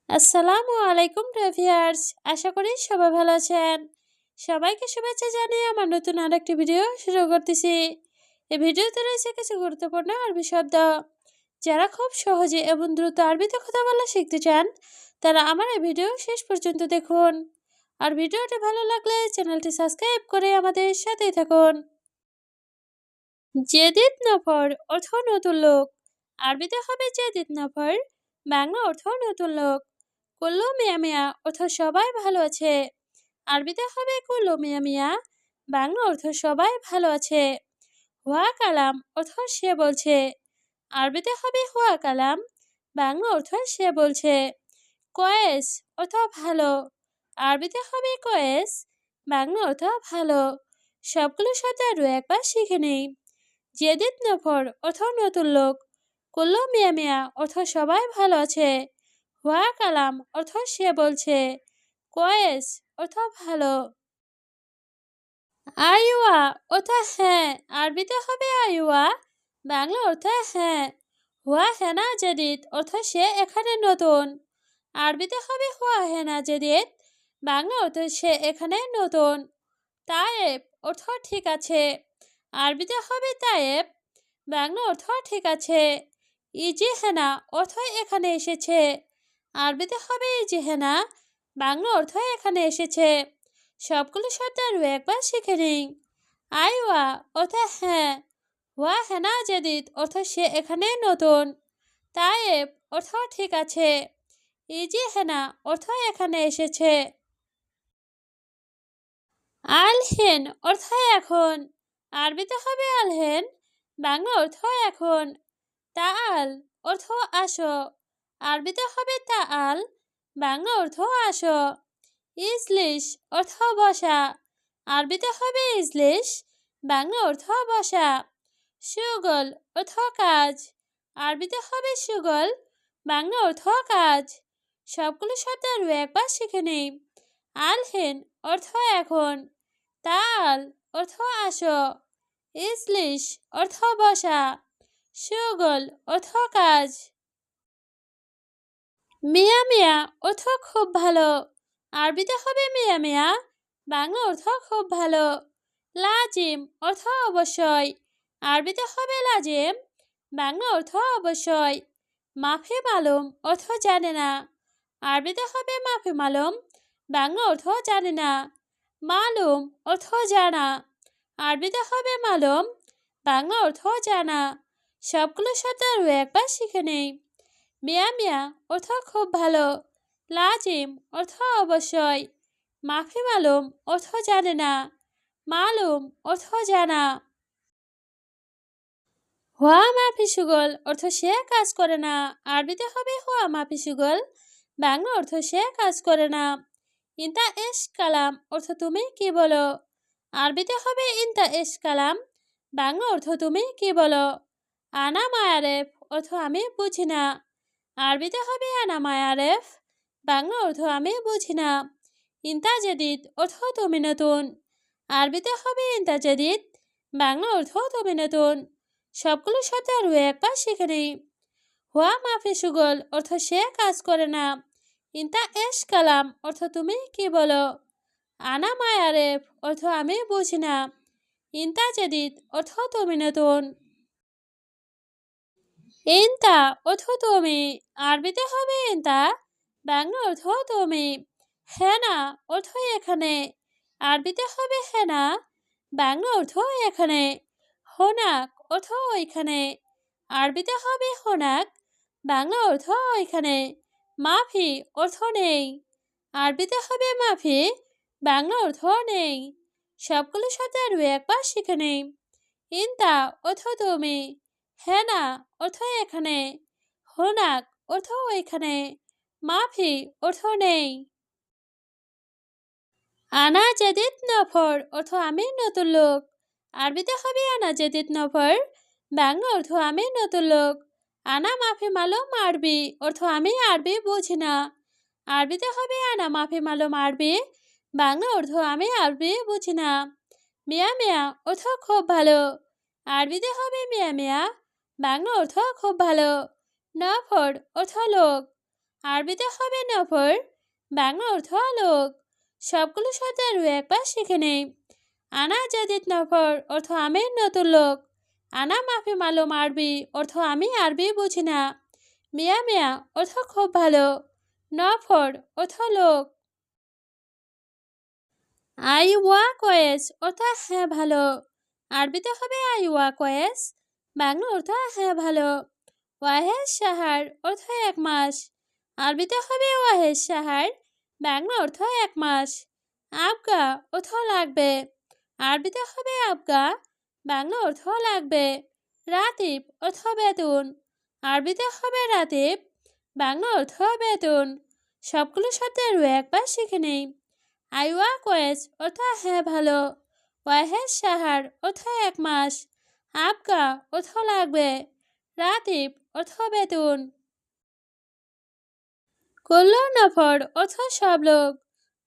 আসসালামু আলাইকুম ভিউয়ার্স, আশা করি সবাই ভালো আছেন। সবাইকে শুভেচ্ছা জানিয়ে আমার নতুন আরেকটি ভিডিও শুরু করতেছি। এই ভিডিওতে রয়েছে কিছু গুরুত্বপূর্ণ আরবি শব্দ। যারা খুব সহজে এবং দ্রুত আরবিতে কথা বলা শিখতে চান, তারা আমার এই ভিডিও শেষ পর্যন্ত দেখুন। আর ভিডিওটি ভালো লাগলে চ্যানেলটি সাবস্ক্রাইব করে আমাদের সাথেই থাকুন। জেদিদ নফর অর্থ নতুন লোক। আরবিতে হবে জেদিদ নফর, বাংলা অর্থ নতুন লোক। কুল্লু মিয়া মিয়া অর্থ সবাই ভালো আছে। আরবিতে হবে কুল্লু মিয়া মিয়া, বাংলা অর্থ সবাই ভালো আছে। হুয়া কালাম অর্থ সে বলছে। আরবিতে হবে হুয়া কালাম, বাংলা অর্থ সে বলছে। কয়েস অর্থ ভালো। আরবিতে হবে কয়েস, বাংলা অর্থ ভালো। সবগুলো শব্দ আরও একবার শিখে নেই। জেদিদ নফর অর্থ নতুন লোক। কুল্লু মিয়া মিয়া অর্থ সবাই ভালো আছে। হুয়া কালাম অর্থ সে বলছে। কয়েস অর্থ ভালো। আইওয়া অর্থ হ্যাঁ। আরবিতে হবে আইওয়া, বাংলা অর্থ হ্যাঁ। হুয়া হেনা জেদিদ অর্থ সে এখানে নতুন। আরবিতে হবে হুয়া হেনা জেদিদ, বাংলা অর্থ সে এখানে নতুন। তায়েব অর্থ ঠিক আছে। আরবিতে হবে তায়েব, বাংলা অর্থ ঠিক আছে। ইজি হেনা অর্থ এখানে এসেছে। আরবিতে হবে ইজি হেনা, বাংলা অর্থ এখানে এসেছে। সবগুলো শব্দ আরও একবার শিখে নিই। আইওয়া অর্থ হ্যাঁ। হুয়া হেনা জেদিদ অর্থ সে এখানে নতুন। তায়েব অর্থ ঠিক আছে। ইজি হেনা অর্থ এখানে এসেছে। আলহেন অর্থ এখন। আরবিতে হবে আলহেন, বাংলা অর্থ এখন। তাআল অর্থ আসো। আরবিতে হবে তাআল, বাংলা অর্থ আসো। ইজলিস অর্থ বসা। আরবিতে হবে ইজলিস, বাংলা অর্থ বসা। সুগল অর্থ কাজ। আরবিতে হবে সুগল, বাংলা অর্থ কাজ। সবগুলো শব্দ আরও একবার শিখে নেই। আলহেন অর্থ এখন। তাল অর্থ আসো। ইজলিস অর্থ বসা। সুগল অর্থ কাজ। মিয়া মিয়া অর্থ খুব ভালো। আরবিতে হবে মিয়া মিয়া, বাংলা অর্থ খুব ভালো। লাজিম অর্থ অবশ্যই। আরবিতে হবে লাজিম, বাংলা অর্থ অবশ্যই। মাফি মালুম অর্থ জানে না। আরবিতে হবে মাফি মালুম, বাংলা অর্থ জানে না। মালুম অর্থ জানা। আরবিতে হবে মালুম, বাংলা অর্থ জানা। সবগুলো শব্দ আরও একবার শিখে নেই। মিয়া মিয়া অর্থ খুব ভালো। লাজিম অর্থ অবশ্যই। মাফি মালুম অর্থ জানে না। মালুম অর্থ জানা। হুয়া মাফি সুগল অর্থ সে কাজ করে না। আরবিতে হবে হুয়া মাফি সুগল, বাংলা অর্থ সে কাজ করে না। ইন্তা এস কালাম অর্থ তুমি কি বলো। আরবিতে হবে ইন্তা এস কালাম, বাংলা অর্থ তুমি কি বলো। আনা মায়ারেফ অর্থ আমি বুঝি না। আরবিতে হবে আনা মায়ারেফ, বাংলা অর্থ আমি বুঝি না। ইন্তা জেদিদ অর্থ তুমি নতুন। আরবিতে হবে ইন্তা জেদিদ, বাংলা অর্থ তুমি নতুন। সবগুলো শব্দ আরও একবার শিখে নেই। হুয়া মাফি সুগল অর্থ সে কাজ করে না। ইন্তা এস কালাম অর্থ তুমি কি বলো। আনা মায়ারেফ অর্থ আমি বুঝি না। ইন্তা জেদিদ অর্থ তুমি নতুন। ইন্তা অর্থ তুমি। আরবিতে হবে ইন্তা, বাংলা অর্থ তুমি। হেনা অর্থ এখানে। আরবিতে হবে হেনা, বাংলা অর্থ এখানে। হোনাক অর্থ ওইখানে। আরবিতে হবে হোনাক, বাংলা অর্থ ওইখানে। মাফি অর্থ নেই। আরবিতে হবে মাফি, বাংলা অর্থ নেই। সবগুলো শব্দ আরও একবার শিখে নেই। ইন্তা অর্থ তুমি। হেনা অর্থ এখানে। হোনাক অর্থ ওইখানে। মাফি অর্থ নেই। আনা জেদিদ নফর অর্থ আমি নতুন লোক। আরবিতে হবে আনা জেদিদ নফর, বাংলা অর্থ আমি নতুন লোক। আনা মাফি মালুম আরবি অর্থ আমি আরবি বুঝি না। আরবিতে হবে আনা মাফি মালুম আরবি, বাংলা অর্থ আমি আরবি বুঝি না। মিয়া মিয়া অর্থ খুব ভালো। আরবিতে হবে মিয়া মিয়া, বাংলা অর্থ খুব ভালো। নফর অর্থ লোক। আরবিতে হবে নফর, বাংলা অর্থ লোক। সবগুলো শব্দ আরও একবার শিখে নেই। আনা জাদিদ নফর অর্থ আমি নতুন লোক। আনা মাফি মালুম আরবি অর্থ আমি আরবি বুঝি না। মিয়া মিয়া অর্থ খুব ভালো। নফর অর্থ লোক। আইওয়া কয়েস অর্থ হ্যাঁ ভালো। আরবিতে হবে আইওয়া কয়েস, বাংলা অর্থ হ্যাঁ ভালো। ওয়াহেদ সাহার অর্থ 1 মাস। আরবিতে হবে ওয়াহেদ সাহার, বাংলা অর্থ 1 মাস। আবগা অর্থ লাগবে। আরবিতে হবে আবগা, বাংলা অর্থ লাগবে। রাতিব অর্থ বেতন। আরবিতে হবে রাতিব, বাংলা অর্থ বেতন। সবগুলো শব্দ আরও একবার শিখে নেই। আইওয়া কোয়েস অর্থ হ্যাঁ ভালো। ওয়াহেদ সাহার অর্থ 1 মাস। আবগা অর্থ লাগবে। রাতিব অর্থ বেতন। কল্লো নফর অর্থ সব লোক।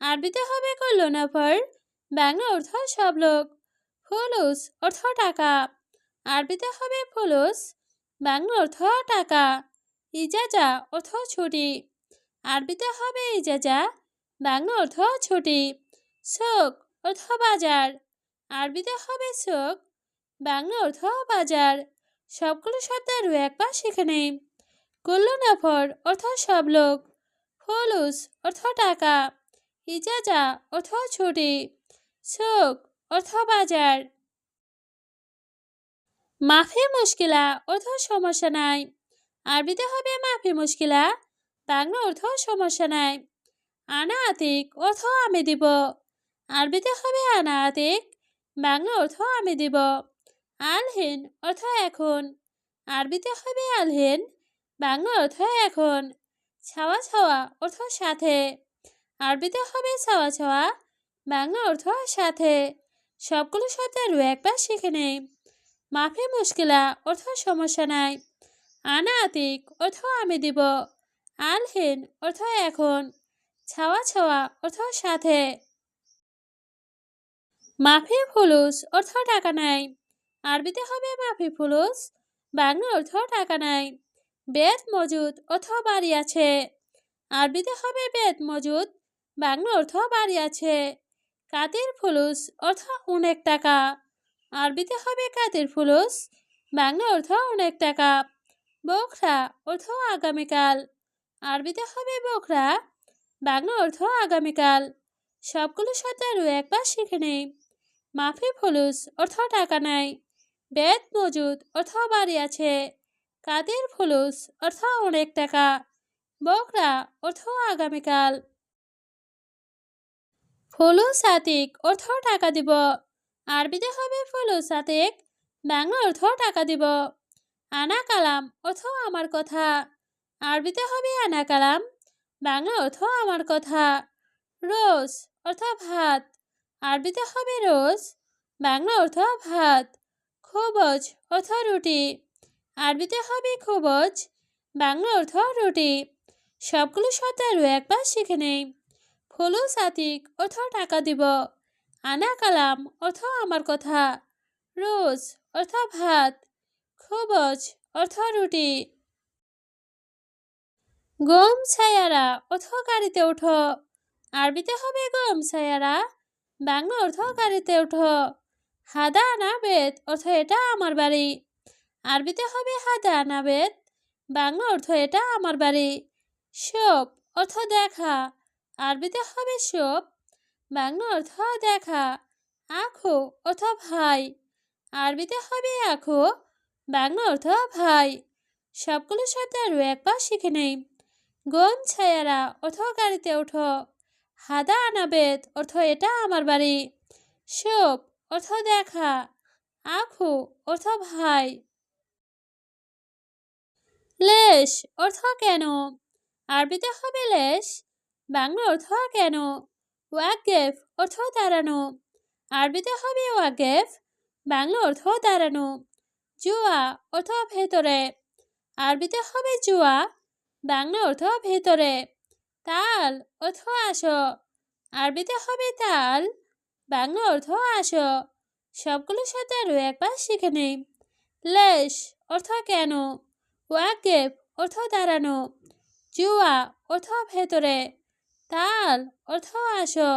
আরবিতে হবে কল্লো নফর, বাংলা অর্থ সব লোক। ফুলুস অর্থ টাকা। আরবিতে হবে ফুলুস, বাংলা অর্থ টাকা। ইজাজা অর্থ ছুটি। আরবিতে হবে ইজাজা, বাংলা অর্থ ছুটি। শোক অর্থ বাজার। আরবিতে হবে শোক, বাংলা অর্থ বাজার। সবগুলো শব্দ আরও একবার শিখে নেই। কুল্লু নফর অর্থ সব লোক। ফুলুস অর্থ টাকা। ইজাজা অর্থ ছুটি। শোক অর্থ বাজার। মাফি মুশকিলা অর্থ সমস্যা নাই। আরবিতে হবে মাফি মুশকিলা, বাংলা অর্থ সমস্যা নাই। আনা আতিক অর্থ আমি দিব। আরবিতে হবে আনা আতিক, বাংলা অর্থ আমি দিব। আলহিন অর্থ এখন। আরবিতে হবে আলহিন, বাংলা অর্থ এখন। ছাওয়া ছাওয়া অর্থ সাথে। আরবিতে হবে ছাওয়া ছাওয়া, বাংলা অর্থ সাথে। সবগুলো শব্দ আরও একবার শিখে নেই। মাফি মুশকিলা অর্থ সমস্যা নাই। আনা আতিক অর্থ আমি দিব। আলহিন অর্থ এখন। ছাওয়া ছাওয়া অর্থ সাথে। মাফি ফুলুস অর্থ টাকা নাই। আরবিতে হবে মাফি ফুলুস, বাংলা অর্থ টাকা নাই। বেত মজুদ অর্থ বাড়ি আছে। আরবিতে হবে বেত মজুদ, বাংলা অর্থ বাড়ি আছে। কাতির ফুলুস অর্থ অনেক টাকা। আরবিতে হবে কাতির ফুলুস, বাংলা অর্থ অনেক টাকা। বখরা অর্থ আগামীকাল। আরবিতে হবে বখরা, বাংলা অর্থ আগামীকাল। সবগুলো শব্দ আরও একবার শিখে নেই। মাফি ফুলুস অর্থ টাকা নাই। বেত মজুদ অর্থ বাড়ি আছে। কাতির ফুলুস অর্থ অনেক টাকা। বকরা অর্থ আগামীকাল। ফুলুস আতিক অর্থ টাকা দিব। আরবিতে হবে ফুলুস আতিক, বাংলা অর্থ টাকা দিব। আনা কালাম অর্থ আমার কথা। আরবিতে হবে আনা কালাম, বাংলা অর্থ আমার কথা। রোজ অর্থ ভাত। আরবিতে হবে রোজ, বাংলা অর্থ ভাত। খোবজ অর্থ রুটি। আরবিতে হবে খোবজ, বাংলা অর্থ রুটি। সবগুলো শব্দ আরও একবার শিখে নেই। ফুলুস আতিক অর্থ টাকা দিব। আনা কালাম অর্থ আমার কথা। রোজ অর্থ ভাত। খোবজ অর্থ রুটি। গম ছায়ারা অর্থ গাড়িতে ওঠো। আরবিতে হবে গম ছায়ারা, বাংলা অর্থ গাড়িতে ওঠো। হাদা আনা বেত অর্থ এটা আমার বাড়ি। আরবিতে হবে হাদা আনা বেত, বাংলা অর্থ এটা আমার বাড়ি। শোপ অর্থ দেখা। আরবিতে হবে শোপ, বাংলা অর্থ দেখা। আখো অর্থ ভাই। আরবিতে হবে আখো, বাংলা অর্থ ভাই। সবগুলো শব্দ আরও একবার শিখে নেই। গম ছায়ারা অর্থ গাড়িতে ওঠো। হাদা আনা বেত অর্থ এটা আমার বাড়ি। শোপ অর্থ দেখা। আখো অর্থ ভাই। লেশ অর্থ কেন। আরবিতে হবে লেশ, বাংলা অর্থ কেন। ওয়াকেফ অর্থ দাঁড়ানো। আরবিতে হবে ওয়াকেফ, বাংলা অর্থ দাঁড়ানো। জুয়া অর্থ ভেতরে। আরবিতে হবে জুয়া, বাংলা অর্থ ভেতরে। তাল অর্থ আসো। আরবিতে হবে তাল, বাংলা অর্থ আসো। সবগুলো শব্দ আরও একবার শিখে নেই। লেশ অর্থ কেন। ওয়াকেফ অর্থ দাঁড়ানো। জুয়া অর্থ ভেতরে, তাল অর্থ আসো।